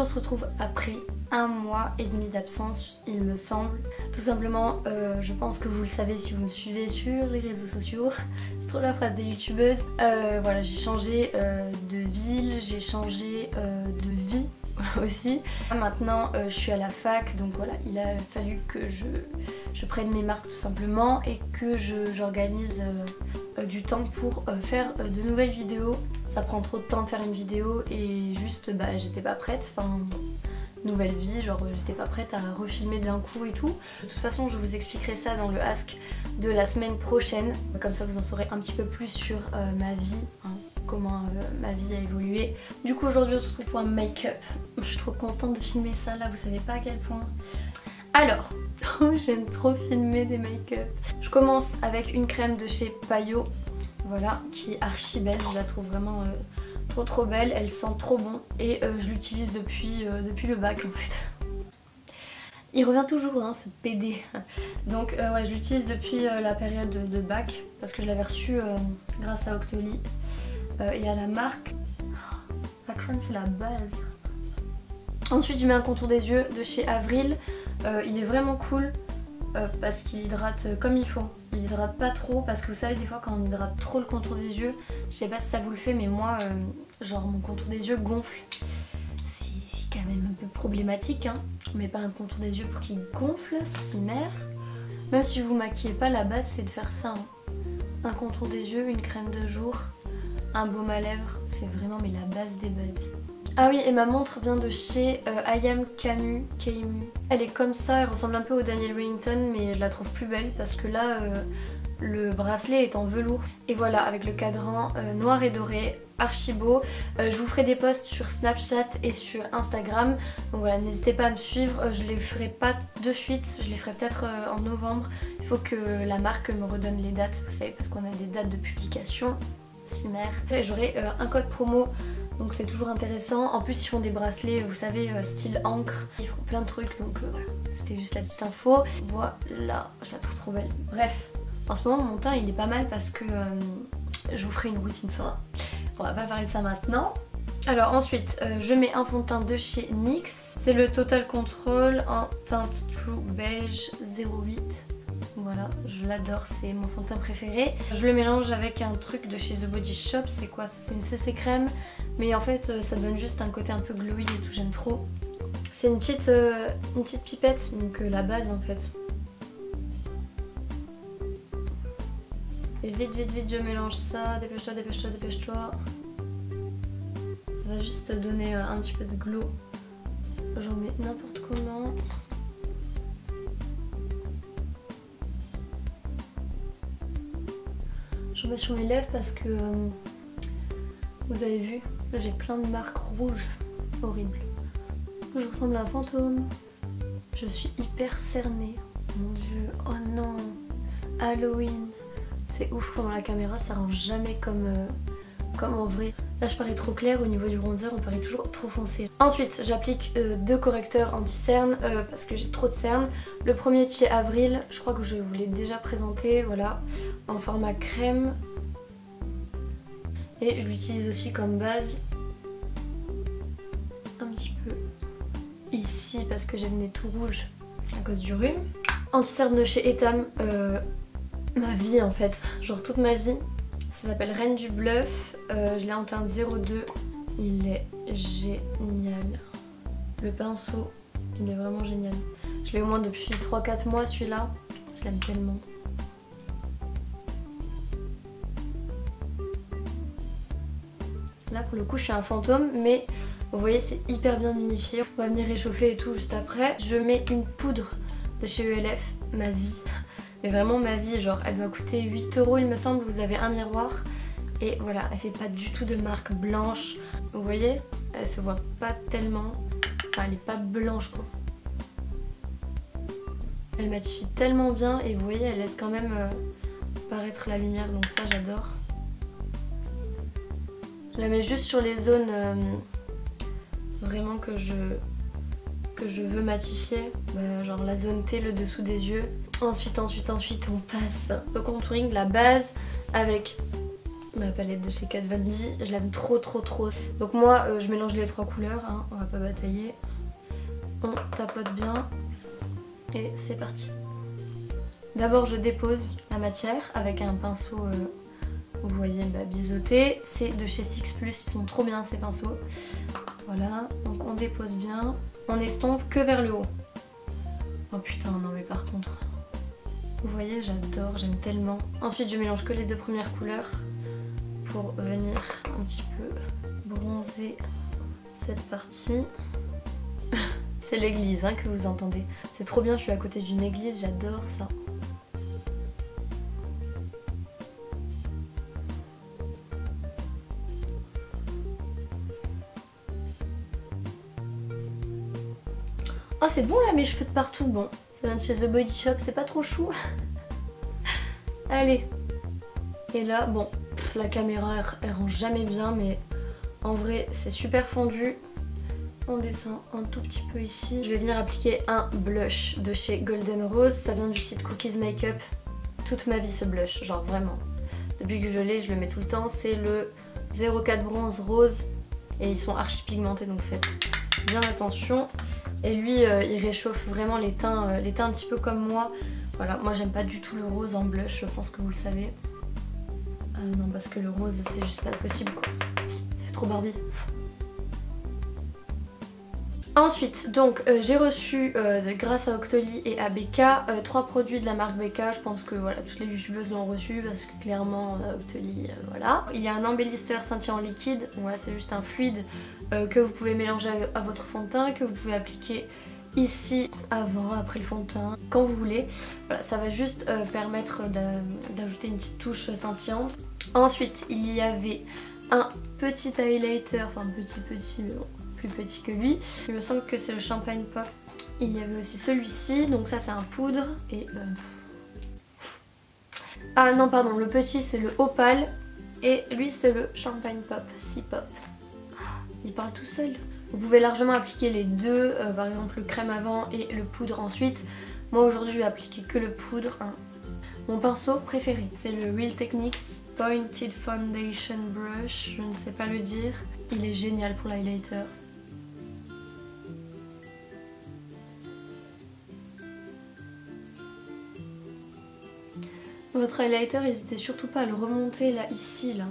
on se retrouve après 1 mois et demi d'absence, il me semble. Tout simplement, je pense que vous le savez si vous me suivez sur les réseaux sociaux. C'est trop la phrase des youtubeuses. Voilà, j'ai changé de ville, j'ai changé de vie aussi. Maintenant, je suis à la fac, donc voilà, il a fallu que je prenne mes marques tout simplement et que j'organise du temps pour faire de nouvelles vidéos. Ça prend trop de temps de faire une vidéo et juste, j'étais pas prête. Enfin, nouvelle vie, genre j'étais pas prête à refilmer d'un coup et tout. De toute façon, je vous expliquerai ça dans le ask de la semaine prochaine. Comme ça, vous en saurez un petit peu plus sur ma vie, hein, comment ma vie a évolué. Du coup, aujourd'hui, on se retrouve pour un make-up. Je suis trop contente de filmer ça là, vous savez pas à quel point. Alors, j'aime trop filmer des make-up. Je commence avec une crème de chez Payot, voilà, qui est archi belle, je la trouve vraiment trop belle, elle sent trop bon et je l'utilise depuis le bac en fait. Il revient toujours hein, ce PD. Donc ouais, je l'utilise depuis la période de bac parce que je l'avais reçu grâce à Octoly et à la marque. La crème c'est la base. Ensuite je mets un contour des yeux de chez Avril. Il est vraiment cool parce qu'il hydrate comme il faut. Il hydrate pas trop parce que vous savez des fois quand on hydrate trop le contour des yeux, je sais pas si ça vous le fait mais moi genre mon contour des yeux gonfle. C'est quand même un peu problématique hein. On met pas un contour des yeux pour qu'il gonfle, si mère. Même si vous vous maquillez pas, la base c'est de faire ça hein. Un contour des yeux, une crème de jour, un baume à lèvres, c'est vraiment mais la base des bases. Ah oui, et ma montre vient de chez I Am Camu. Elle est comme ça, elle ressemble un peu au Daniel Wellington mais je la trouve plus belle parce que là le bracelet est en velours. Et voilà, avec le cadran noir et doré, archi beau. Je vous ferai des posts sur Snapchat et sur Instagram. Donc voilà, n'hésitez pas à me suivre. Je les ferai pas de suite, je les ferai peut-être en novembre. Il faut que la marque me redonne les dates, vous savez, parce qu'on a des dates de publication. Si mère. Et j'aurai un code promo. Donc c'est toujours intéressant. En plus ils font des bracelets, vous savez, style encre. Ils font plein de trucs, donc voilà. C'était juste la petite info. Voilà, je la trouve trop belle. Bref, en ce moment mon teint il est pas mal parce que je vous ferai une routine soin. On va pas parler de ça maintenant. Alors ensuite, je mets un fond de teint de chez NYX. C'est le Total Control en teinte True Beige 08. Voilà, je l'adore, c'est mon fond de teint préféré. Je le mélange avec un truc de chez The Body Shop, c'est quoi? C'est une CC crème, mais en fait ça donne juste un côté un peu glowy et tout, j'aime trop. C'est une petite pipette, donc la base en fait. Et vite, je mélange ça, dépêche-toi. Ça va juste donner un petit peu de glow. J'en mets n'importe comment. Je mets sur mes lèvres parce que vous avez vu, j'ai plein de marques rouges horribles. Je ressemble à un fantôme. Je suis hyper cernée. Mon dieu, oh non. Halloween. C'est ouf comment la caméra ça rend jamais comme en vrai. Là je parais trop claire, au niveau du bronzer on paraît toujours trop foncé. Ensuite j'applique 2 correcteurs anti-cerne parce que j'ai trop de cernes. Le premier de chez Avril, je crois que je vous l'ai déjà présenté, voilà, en format crème. Et je l'utilise aussi comme base un petit peu ici parce que j'ai le nez tout rouge à cause du rhume. Anti-cerne de chez Etam, ma vie en fait, genre toute ma vie. Ça s'appelle Reine du Bluff, je l'ai en teinte 02, il est génial. Le pinceau, il est vraiment génial. Je l'ai au moins depuis 3-4 mois celui-là, je l'aime tellement. Là pour le coup je suis un fantôme mais vous voyez c'est hyper bien unifié. On va venir réchauffer et tout juste après. Je mets une poudre de chez ELF, ma vie. Mais vraiment ma vie, genre elle doit coûter 8 € il me semble, vous avez un miroir. Et voilà, elle fait pas du tout de marque blanche. Vous voyez, elle se voit pas tellement. Enfin elle est pas blanche quoi. Elle matifie tellement bien et vous voyez elle laisse quand même paraître la lumière, donc ça j'adore. Je la mets juste sur les zones vraiment que je veux matifier, genre la zone T, le dessous des yeux. Ensuite on passe au contouring, la base avec ma palette de chez Kat Von D. Je l'aime trop. Donc moi je mélange les 3 couleurs, hein, on va pas batailler. On tapote bien et c'est parti. D'abord je dépose la matière avec un pinceau, vous voyez, biseauté. C'est de chez Six Plus, ils sont trop bien ces pinceaux. Voilà, donc on dépose bien. On estompe que vers le haut. Oh putain, non mais par contre, vous voyez, j'adore, j'aime tellement. Ensuite je mélange que les 2 premières couleurs pour venir un petit peu bronzer cette partie. C'est l'église hein, que vous entendez. C'est trop bien, je suis à côté d'une église, j'adore ça. Oh c'est bon là mes cheveux de partout, bon. Ça vient de chez The Body Shop, c'est pas trop chou. Allez. Et là, bon, la caméra elle rend jamais bien, mais en vrai c'est super fondu. On descend un tout petit peu ici. Je vais venir appliquer un blush de chez Golden Rose. Ça vient du site Cookies Makeup. Toute ma vie ce blush, genre vraiment. Depuis que je l'ai, je le mets tout le temps. C'est le 04 Bronze Rose. Et ils sont archi pigmentés, donc faites bien attention. Et lui, il réchauffe vraiment les teints un petit peu comme moi. Voilà, moi j'aime pas du tout le rose en blush, je pense que vous le savez. Non, parce que le rose, c'est juste pas possible quoi. C'est trop Barbie. Ensuite, donc j'ai reçu grâce à Octoly et à Becca 3 produits de la marque Becca. Je pense que voilà, toutes les youtubeuses l'ont reçu parce que clairement Octoly, voilà. Il y a un embellisseur scintillant liquide, voilà, c'est juste un fluide que vous pouvez mélanger à votre fond de teint, que vous pouvez appliquer ici avant, après le fond de teint, quand vous voulez. Voilà, ça va juste permettre d'ajouter une petite touche scintillante. Ensuite, il y avait un petit highlighter, enfin petit mais bon, plus petit que lui. Il me semble que c'est le Champagne Pop. Il y avait aussi celui-ci, donc ça c'est un poudre et... Ah non pardon, le petit c'est le Opal et lui c'est le Champagne Pop, C-Pop. Il parle tout seul. Vous pouvez largement appliquer les deux, par exemple le crème avant et le poudre ensuite. Moi aujourd'hui je vais appliquer que le poudre. Hein. Mon pinceau préféré c'est le Real Techniques Pointed Foundation Brush, je ne sais pas le dire. Il est génial pour l'highlighter. Votre highlighter, n'hésitez surtout pas à le remonter là, ici, là.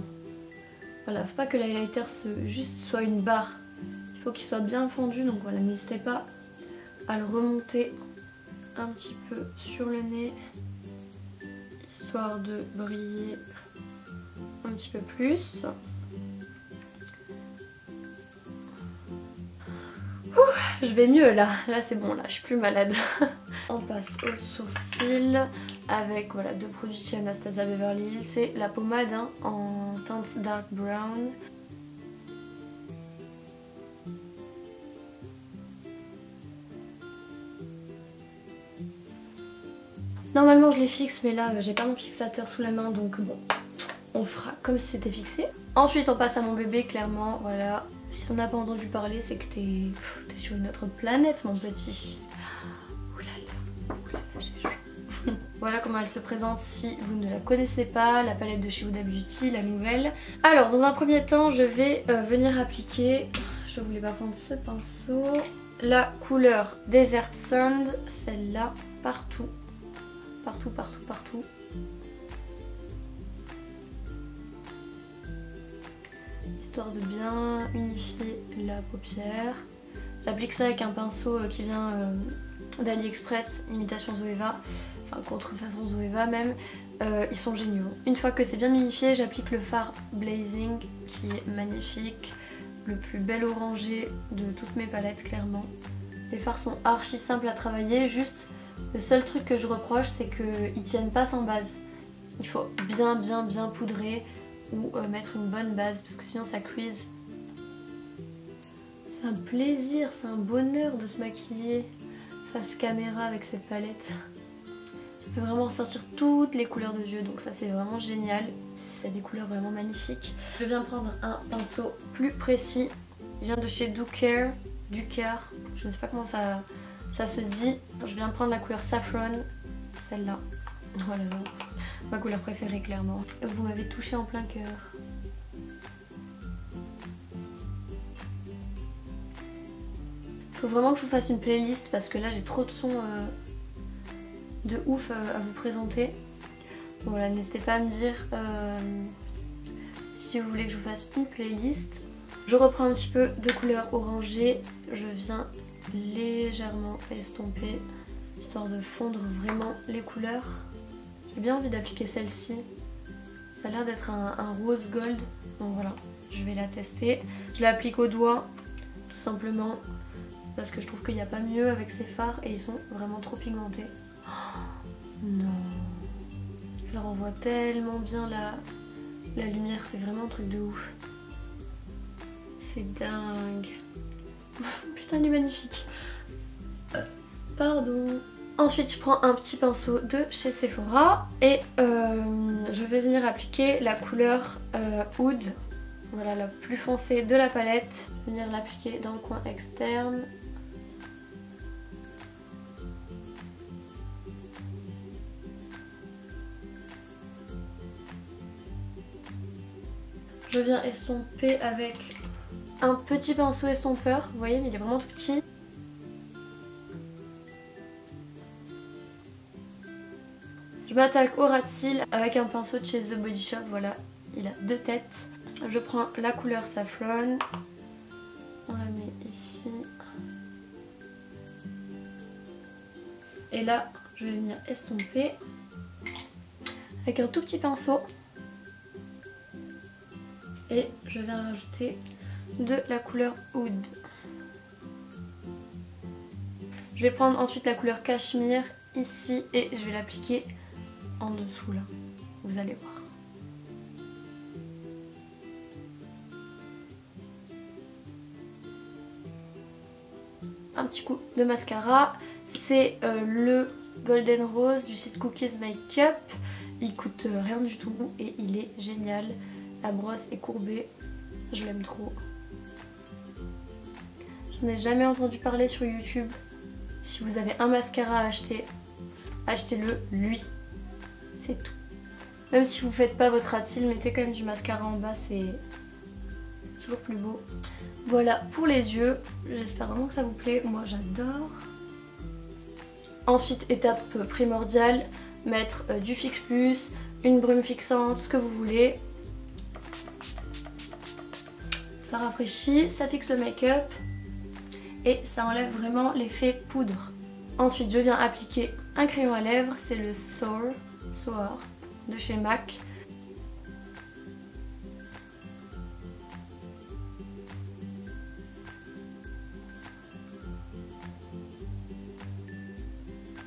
Voilà, faut pas que l'highlighter juste soit une barre. Il faut qu'il soit bien fondu, donc voilà, n'hésitez pas à le remonter un petit peu sur le nez, histoire de briller un petit peu plus. Ouh, je vais mieux là, c'est bon, là je suis plus malade. On passe au sourcil avec voilà 2 produits chez Anastasia Beverly Hills. C'est la pommade hein, en teinte dark brown. Normalement je les fixe mais là j'ai pas mon fixateur sous la main donc bon, on fera comme si c'était fixé. Ensuite on passe à mon bébé clairement, voilà. Si t'en as pas entendu parler c'est que t'es sur une autre planète mon petit. Oulala, j'ai chaud. Voilà comment elle se présente si vous ne la connaissez pas, la palette de chez Huda Beauty, la nouvelle. Alors dans un premier temps je vais venir appliquer, je voulais pas prendre ce pinceau, la couleur Desert Sand, celle-là, partout. Partout. Histoire de bien unifier la paupière. J'applique ça avec un pinceau qui vient d'AliExpress, imitation Zoeva, enfin contrefaçon Zoeva même. Ils sont géniaux. Une fois que c'est bien unifié, j'applique le fard Blazing qui est magnifique, le plus bel orangé de toutes mes palettes clairement. Les fards sont archi simples à travailler, juste le seul truc que je reproche c'est qu'ils tiennent pas sans base. Il faut bien poudrer ou mettre une bonne base parce que sinon ça cuise. C'est un plaisir, c'est un bonheur de se maquiller face caméra avec cette palette. Ça peut vraiment ressortir toutes les couleurs de yeux, donc ça c'est vraiment génial. Il y a des couleurs vraiment magnifiques. Je viens prendre un pinceau plus précis. Il vient de chez Ducare, je ne sais pas comment ça se dit. Je viens prendre la couleur Saffron, celle-là. Voilà, ma couleur préférée clairement. Vous m'avez touché en plein cœur. Faut vraiment que je vous fasse une playlist parce que là j'ai trop de sons de ouf à vous présenter. Donc voilà, n'hésitez pas à me dire si vous voulez que je vous fasse une playlist. Je reprends un petit peu de couleur orangée, je viens légèrement estomper histoire de fondre vraiment les couleurs. J'ai bien envie d'appliquer celle-ci, ça a l'air d'être un rose gold, donc voilà, je vais la tester. Je l'applique au doigt tout simplement parce que je trouve qu'il n'y a pas mieux avec ces fards et ils sont vraiment trop pigmentés. Oh, non, je leur envoie tellement bien la lumière, c'est vraiment un truc de ouf. C'est dingue. Putain, il est magnifique. Pardon. Ensuite, je prends un petit pinceau de chez Sephora et je vais venir appliquer la couleur Oud. Voilà, la plus foncée de la palette. Venir l'appliquer dans le coin externe. Je viens estomper avec un petit pinceau estompeur, vous voyez, mais il est vraiment tout petit. Je m'attaque au ras de cils avec un pinceau de chez The Body Shop, voilà, il a 2 têtes. Je prends la couleur Saffron, on la met ici. Et là, je vais venir estomper avec un tout petit pinceau. Et je viens rajouter de la couleur Oud. Je vais prendre ensuite la couleur Cachemire ici et je vais l'appliquer en dessous là. Vous allez voir. Un petit coup de mascara. C'est le Golden Rose du site Cookies Makeup. Il coûte rien du tout et il est génial. La brosse est courbée, je l'aime trop. Je n'ai jamais entendu parler sur YouTube. Si vous avez un mascara à acheter, achetez-le lui. C'est tout. Même si vous ne faites pas votre ras de cils, mettez quand même du mascara en bas, c'est toujours plus beau. Voilà pour les yeux. J'espère vraiment que ça vous plaît. Moi j'adore. Ensuite, étape primordiale, mettre du Fix Plus, une brume fixante, ce que vous voulez. Ça rafraîchit, ça fixe le make-up et ça enlève vraiment l'effet poudre. Ensuite, je viens appliquer un crayon à lèvres, c'est le Soar de chez MAC.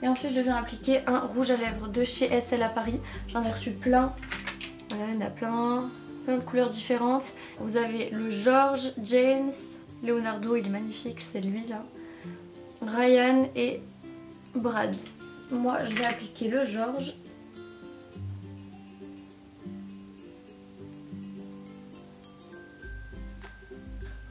Et ensuite, je viens appliquer un rouge à lèvres de chez SL à Paris. J'en ai reçu plein. Voilà, il y en a plein de couleurs différentes. Vous avez le George, James, Leonardo, il est magnifique, c'est lui là. Ryan et Brad. Moi je vais appliquer le George.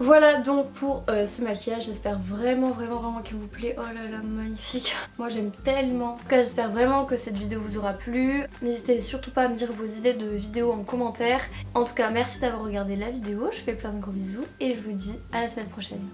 Voilà donc pour ce maquillage, j'espère vraiment qu'il vous plaît. Oh là là, magnifique. Moi j'aime tellement. En tout cas, j'espère vraiment que cette vidéo vous aura plu. N'hésitez surtout pas à me dire vos idées de vidéos en commentaire. En tout cas, merci d'avoir regardé la vidéo. Je fais plein de gros bisous et je vous dis à la semaine prochaine.